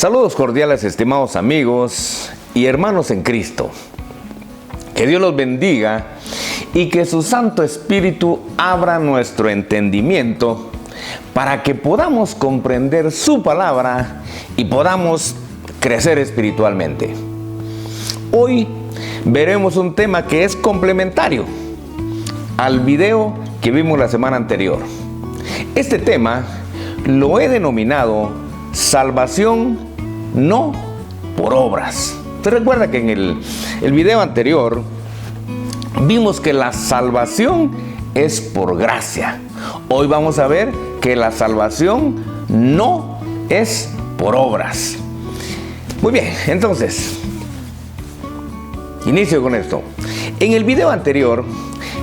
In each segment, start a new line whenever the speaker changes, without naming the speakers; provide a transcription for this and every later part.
Saludos cordiales, estimados amigos y hermanos en Cristo. Que Dios los bendiga y que su Santo Espíritu abra nuestro entendimiento para que podamos comprender su palabra y podamos crecer espiritualmente. Hoy veremos un tema que es complementario al video que vimos la semana anterior. Este tema lo he denominado salvación no por obras. Usted recuerda que en el video anterior vimos que la salvación es por gracia. Hoy vamos a ver que la salvación no es por obras. Muy bien, entonces, inicio con esto. En el video anterior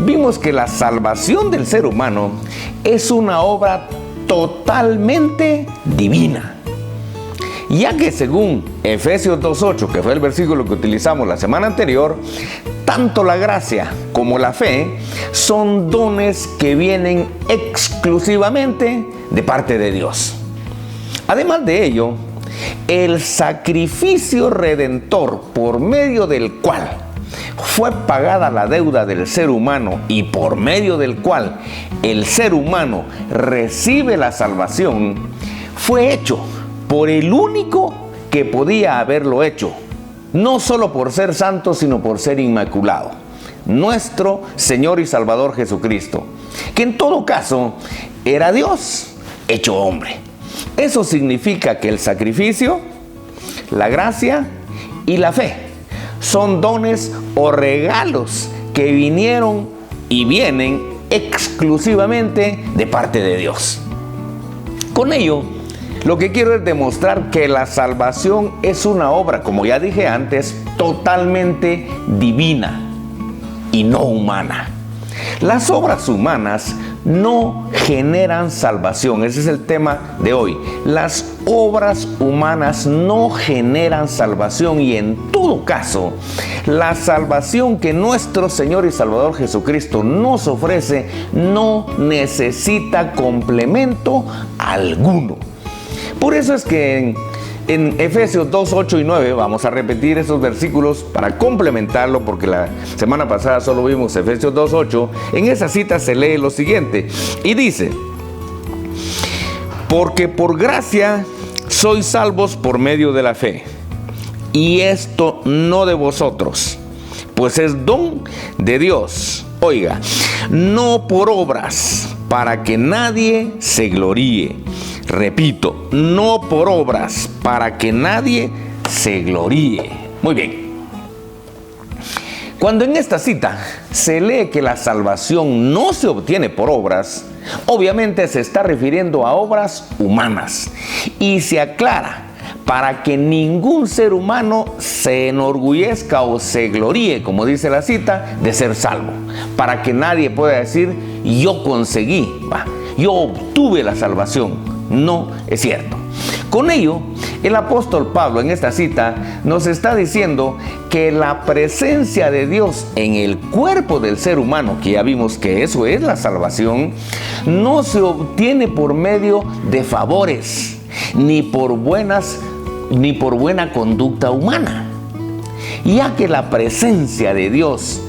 vimos que la salvación del ser humano es una obra totalmente divina. Ya que según Efesios 2:8, que fue el versículo que utilizamos la semana anterior, tanto la gracia como la fe son dones que vienen exclusivamente de parte de Dios. Además de ello, el sacrificio redentor por medio del cual fue pagada la deuda del ser humano y por medio del cual el ser humano recibe la salvación, fue hecho por el único que podía haberlo hecho, no solo por ser santo, sino por ser inmaculado, nuestro Señor y Salvador Jesucristo, que en todo caso era Dios hecho hombre. Eso significa que el sacrificio, la gracia y la fe son dones o regalos que vinieron y vienen exclusivamente de parte de Dios. Con ello, lo que quiero es demostrar que la salvación es una obra, como ya dije antes, totalmente divina y no humana. Las obras humanas no generan salvación. Ese es el tema de hoy. Las obras humanas no generan salvación y en todo caso, la salvación que nuestro Señor y Salvador Jesucristo nos ofrece no necesita complemento alguno. Por eso es que en Efesios 2, 8 y 9 vamos a repetir esos versículos para complementarlo, porque la semana pasada solo vimos Efesios 2, 8. En esa cita se lee lo siguiente y dice: porque por gracia sois salvos por medio de la fe, y esto no de vosotros, pues es don de Dios. Oiga, no por obras, para que nadie se gloríe. Repito, no por obras, para que nadie se gloríe. Muy bien. Cuando en esta cita se lee que la salvación no se obtiene por obras, obviamente se está refiriendo a obras humanas. Y se aclara para que ningún ser humano se enorgullezca o se gloríe, como dice la cita, de ser salvo. Para que nadie pueda decir, yo conseguí, yo obtuve la salvación. No es cierto. Con ello, el apóstol Pablo en esta cita nos está diciendo que la presencia de Dios en el cuerpo del ser humano, que ya vimos que eso es la salvación, no se obtiene por medio de favores, ni por buena conducta humana, ya que la presencia de Dios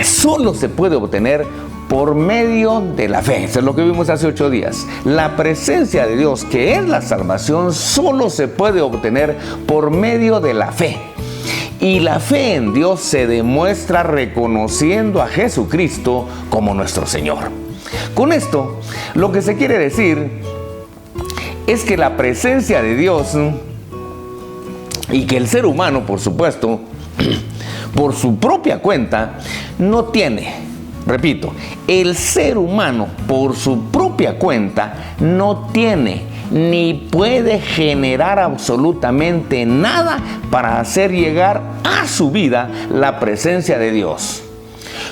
solo se puede obtener por medio de la fe. Eso es lo que vimos hace 8 días. La presencia de Dios, que es la salvación, solo se puede obtener por medio de la fe. Y la fe en Dios se demuestra reconociendo a Jesucristo como nuestro Señor. Con esto, lo que se quiere decir es que la presencia de Dios y que el ser humano, por supuesto, por su propia cuenta, no tiene. Repito, el ser humano por su propia cuenta no tiene ni puede generar absolutamente nada para hacer llegar a su vida la presencia de Dios.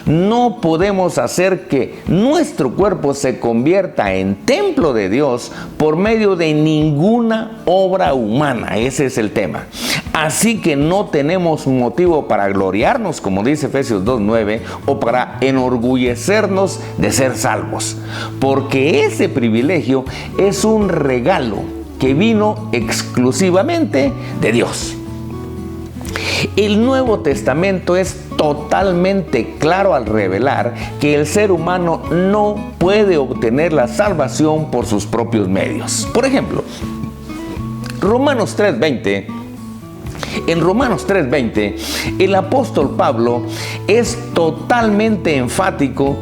No podemos hacer que nuestro cuerpo se convierta en templo de Dios por medio de ninguna obra humana. Ese es el tema. Así que no tenemos motivo para gloriarnos, como dice Efesios 2:9, o para enorgullecernos de ser salvos, porque ese privilegio es un regalo que vino exclusivamente de Dios. El Nuevo Testamento es totalmente claro al revelar que el ser humano no puede obtener la salvación por sus propios medios. Por ejemplo, Romanos 3:20. En Romanos 3:20, el apóstol Pablo es totalmente enfático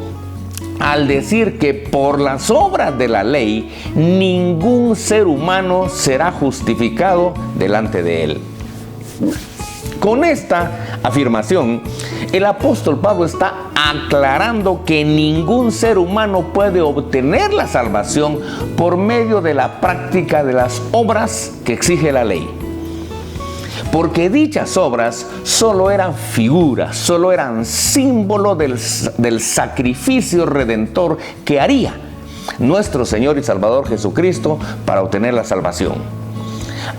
al decir que por las obras de la ley ningún ser humano será justificado delante de él. Con esta afirmación, el apóstol Pablo está aclarando que ningún ser humano puede obtener la salvación por medio de la práctica de las obras que exige la ley. Porque dichas obras solo eran figuras, solo eran símbolo del sacrificio redentor que haría nuestro Señor y Salvador Jesucristo para obtener la salvación.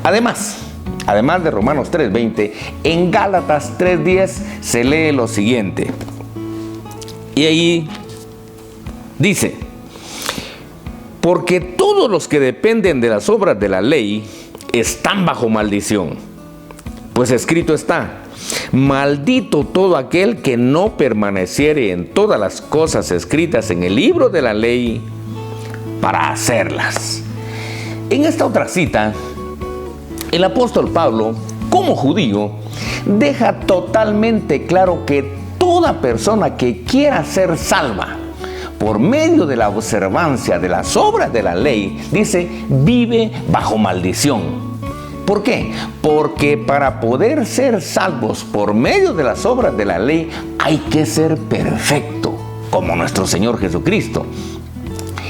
Además de Romanos 3:20, en Gálatas 3:10 se lee lo siguiente. Y ahí dice: porque todos los que dependen de las obras de la ley están bajo maldición. Pues escrito está: maldito todo aquel que no permaneciere en todas las cosas escritas en el libro de la ley para hacerlas. En esta otra cita, el apóstol Pablo, como judío, deja totalmente claro que toda persona que quiera ser salva por medio de la observancia de las obras de la ley, dice, vive bajo maldición. ¿Por qué? Porque para poder ser salvos por medio de las obras de la ley hay que ser perfecto, como nuestro Señor Jesucristo.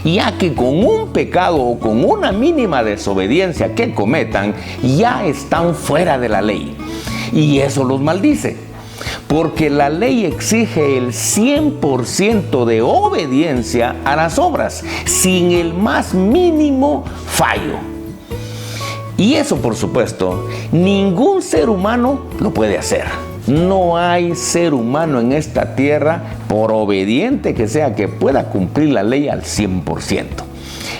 Ya que con un pecado o con una mínima desobediencia que cometan, ya están fuera de la ley. Y eso los maldice. Porque la ley exige el 100% de obediencia a las obras, sin el más mínimo fallo. Y eso, por supuesto, ningún ser humano lo puede hacer. No hay ser humano en esta tierra, por obediente que sea, que pueda cumplir la ley al 100%.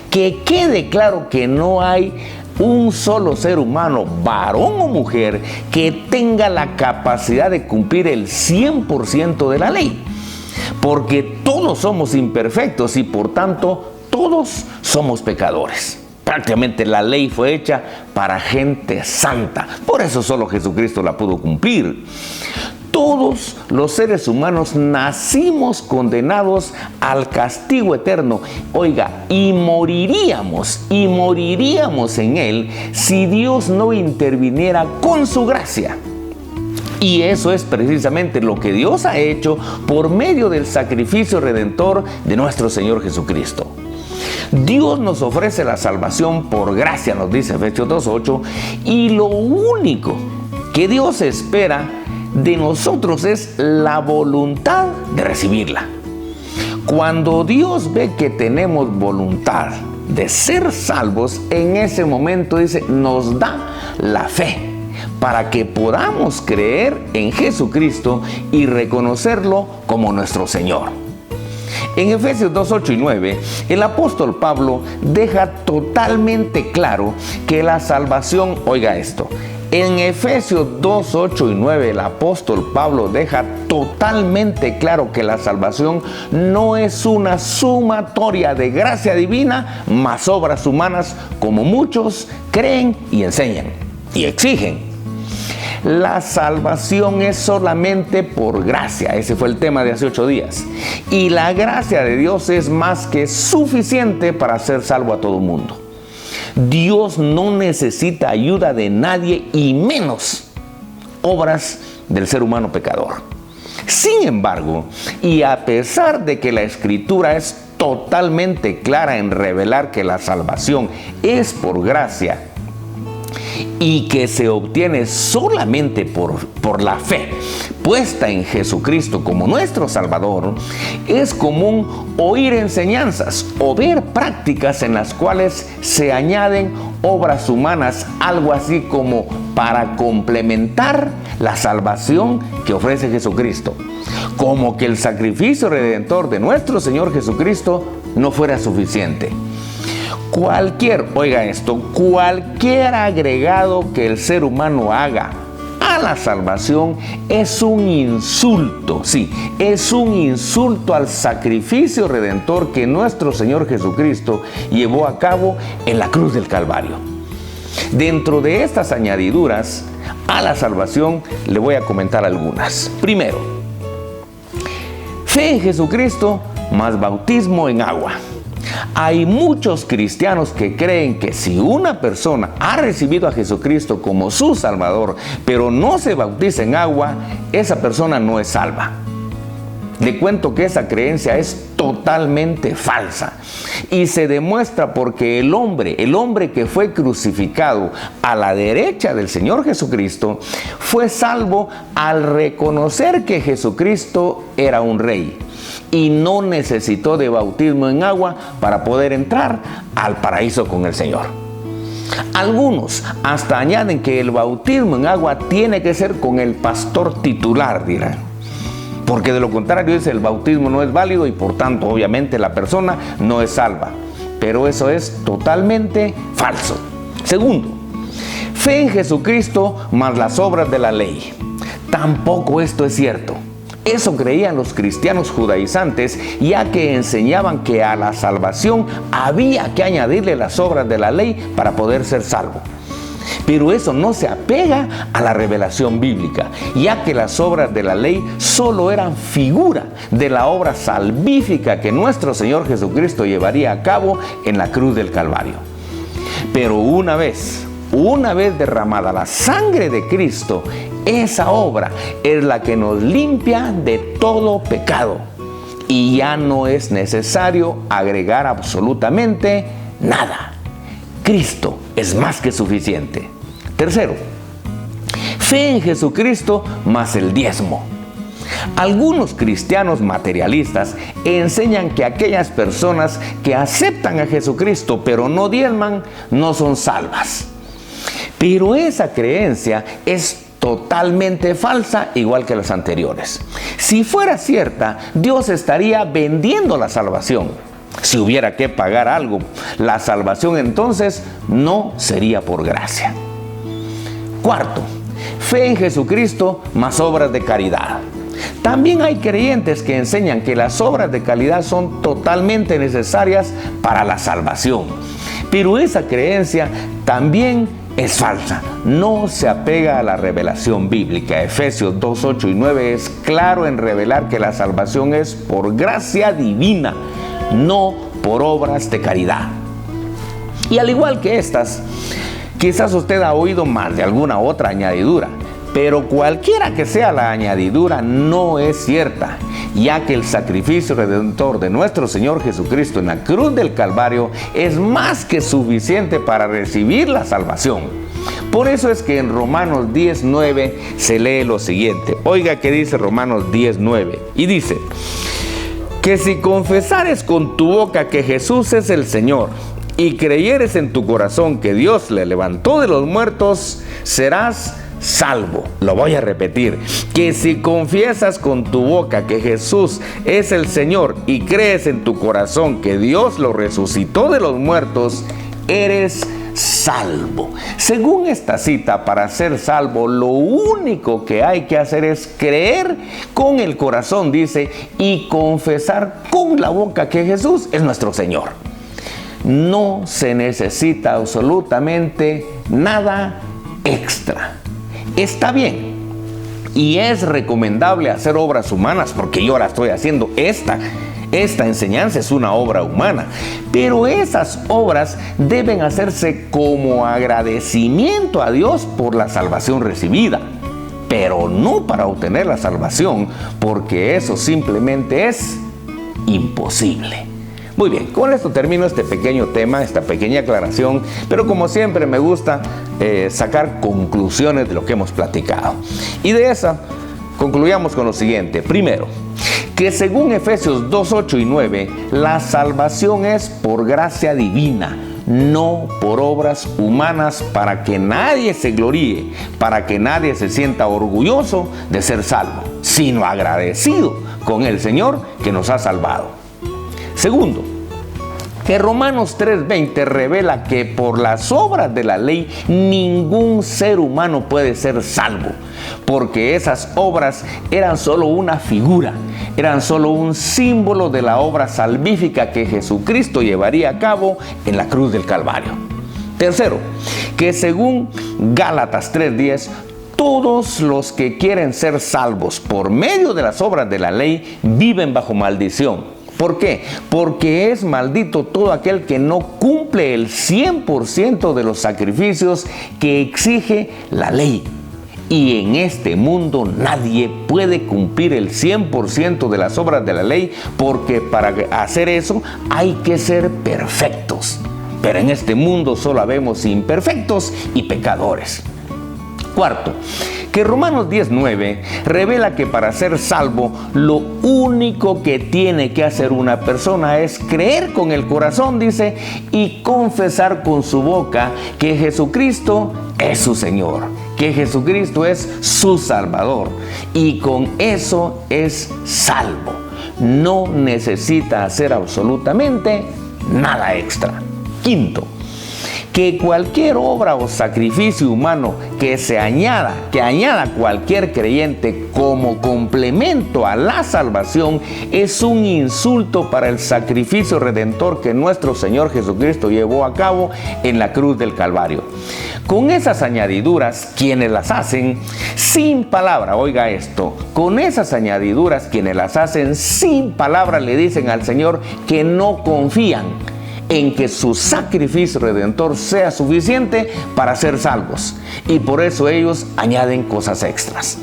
Que quede claro que no hay un solo ser humano, varón o mujer, que tenga la capacidad de cumplir el 100% de la ley. Porque todos somos imperfectos y por tanto todos somos pecadores. Prácticamente la ley fue hecha para gente santa. Por eso solo Jesucristo la pudo cumplir. Todos los seres humanos nacimos condenados al castigo eterno. Oiga, y moriríamos en él si Dios no interviniera con su gracia. Y eso es precisamente lo que Dios ha hecho por medio del sacrificio redentor de nuestro Señor Jesucristo. Dios nos ofrece la salvación por gracia, nos dice Efesios 2:8, y lo único que Dios espera de nosotros es la voluntad de recibirla. Cuando Dios ve que tenemos voluntad de ser salvos, en ese momento dice, nos da la fe para que podamos creer en Jesucristo y reconocerlo como nuestro Señor. En Efesios 2:8 y 9, el apóstol Pablo deja totalmente claro que la salvación, oiga esto, en Efesios 2:8 y 9, el apóstol Pablo deja totalmente claro que la salvación no es una sumatoria de gracia divina más obras humanas como muchos creen y enseñan y exigen. La salvación es solamente por gracia. Ese fue el tema de hace 8 días. Y la gracia de Dios es más que suficiente para hacer salvo a todo el mundo. Dios no necesita ayuda de nadie y menos obras del ser humano pecador. Sin embargo, y a pesar de que la Escritura es totalmente clara en revelar que la salvación es por gracia, y que se obtiene solamente por la fe puesta en Jesucristo como nuestro Salvador, es común oír enseñanzas o ver prácticas en las cuales se añaden obras humanas, algo así como para complementar la salvación que ofrece Jesucristo. Como que el sacrificio redentor de nuestro Señor Jesucristo no fuera suficiente. Oiga esto, cualquier agregado que el ser humano haga a la salvación es un insulto, sí, es un insulto al sacrificio redentor que nuestro Señor Jesucristo llevó a cabo en la cruz del Calvario. Dentro de estas añadiduras a la salvación le voy a comentar algunas. Primero, fe en Jesucristo más bautismo en agua. Hay muchos cristianos que creen que si una persona ha recibido a Jesucristo como su Salvador, pero no se bautiza en agua, esa persona no es salva. Le cuento que esa creencia es totalmente falsa y se demuestra porque el hombre que fue crucificado a la derecha del Señor Jesucristo, fue salvo al reconocer que Jesucristo era un rey y no necesitó de bautismo en agua para poder entrar al paraíso con el Señor. Algunos hasta añaden que el bautismo en agua tiene que ser con el pastor titular, dirán, porque de lo contrario dice el bautismo no es válido y por tanto obviamente la persona no es salva. Pero eso es totalmente falso. Segundo, fe en Jesucristo más las obras de la ley. Tampoco esto es cierto. Eso creían los cristianos judaizantes, ya que enseñaban que a la salvación había que añadirle las obras de la ley para poder ser salvo. Pero eso no se apega a la revelación bíblica, ya que las obras de la ley solo eran figura de la obra salvífica que nuestro Señor Jesucristo llevaría a cabo en la cruz del Calvario. Pero una vez derramada la sangre de Cristo, esa obra es la que nos limpia de todo pecado y ya no es necesario agregar absolutamente nada. Cristo es más que suficiente. Tercero, fe en Jesucristo más el diezmo. Algunos cristianos materialistas enseñan que aquellas personas que aceptan a Jesucristo pero no diezman no son salvas. Pero esa creencia es totalmente falsa, igual que las anteriores. Si fuera cierta, Dios estaría vendiendo la salvación. Si hubiera que pagar algo, la salvación entonces no sería por gracia. Cuarto, fe en Jesucristo más obras de caridad. También hay creyentes que enseñan que las obras de caridad son totalmente necesarias para la salvación. Pero esa creencia también es falsa, no se apega a la revelación bíblica. Efesios 2, 8 y 9 es claro en revelar que la salvación es por gracia divina, no por obras de caridad. Y al igual que estas, quizás usted ha oído más de alguna otra añadidura, pero cualquiera que sea la añadidura no es cierta, ya que el sacrificio redentor de nuestro Señor Jesucristo en la cruz del Calvario es más que suficiente para recibir la salvación. Por eso es que en Romanos 10:9 se lee lo siguiente. Oiga qué dice Romanos 10:9. Y dice que si confesares con tu boca que Jesús es el Señor y creyeres en tu corazón que Dios le levantó de los muertos, serás salvo. Lo voy a repetir, que si confiesas con tu boca que Jesús es el Señor y crees en tu corazón que Dios lo resucitó de los muertos, eres salvo. Según esta cita, para ser salvo, lo único que hay que hacer es creer con el corazón, dice, y confesar con la boca que Jesús es nuestro Señor. No se necesita absolutamente nada extra. Está bien y es recomendable hacer obras humanas, porque yo la estoy haciendo. Esta enseñanza es una obra humana, pero esas obras deben hacerse como agradecimiento a Dios por la salvación recibida, pero no para obtener la salvación, porque eso simplemente es imposible. Muy bien, con esto termino este pequeño tema, esta pequeña aclaración, pero como siempre me gusta sacar conclusiones de lo que hemos platicado. Y de esa concluyamos con lo siguiente. Primero, que según Efesios 2, 8 y 9, la salvación es por gracia divina, no por obras humanas, para que nadie se gloríe, para que nadie se sienta orgulloso de ser salvo, sino agradecido con el Señor que nos ha salvado. Segundo, que Romanos 3:20 revela que por las obras de la ley ningún ser humano puede ser salvo, porque esas obras eran solo una figura, eran solo un símbolo de la obra salvífica que Jesucristo llevaría a cabo en la cruz del Calvario. Tercero, que según Gálatas 3:10, todos los que quieren ser salvos por medio de las obras de la ley viven bajo maldición. ¿Por qué? Porque es maldito todo aquel que no cumple el 100% de los sacrificios que exige la ley. Y en este mundo nadie puede cumplir el 100% de las obras de la ley, porque para hacer eso hay que ser perfectos. Pero en este mundo solo habemos imperfectos y pecadores. Cuarto, que Romanos 10:9 revela que para ser salvo, lo único que tiene que hacer una persona es creer con el corazón, dice, y confesar con su boca que Jesucristo es su Señor, que Jesucristo es su Salvador, y con eso es salvo. No necesita hacer absolutamente nada extra. Quinto, que cualquier obra o sacrificio humano que añada cualquier creyente como complemento a la salvación es un insulto para el sacrificio redentor que nuestro Señor Jesucristo llevó a cabo en la cruz del Calvario. Con esas añadiduras, quienes las hacen sin palabra, oiga esto, con esas añadiduras quienes las hacen sin palabra le dicen al Señor que no confían en que su sacrificio redentor sea suficiente para ser salvos, y por eso ellos añaden cosas extras.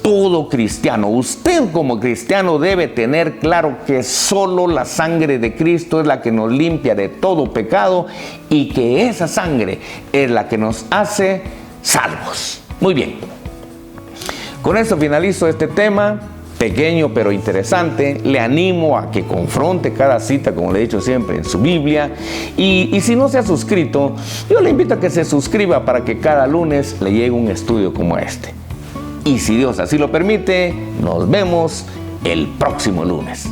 Todo cristiano, usted como cristiano, debe tener claro que solo la sangre de Cristo es la que nos limpia de todo pecado, y que esa sangre es la que nos hace salvos. Muy bien, con esto finalizo este tema pequeño pero interesante. Le animo a que confronte cada cita, como le he dicho siempre, en su Biblia. Y si no se ha suscrito, yo le invito a que se suscriba para que cada lunes le llegue un estudio como este. Y si Dios así lo permite, nos vemos el próximo lunes.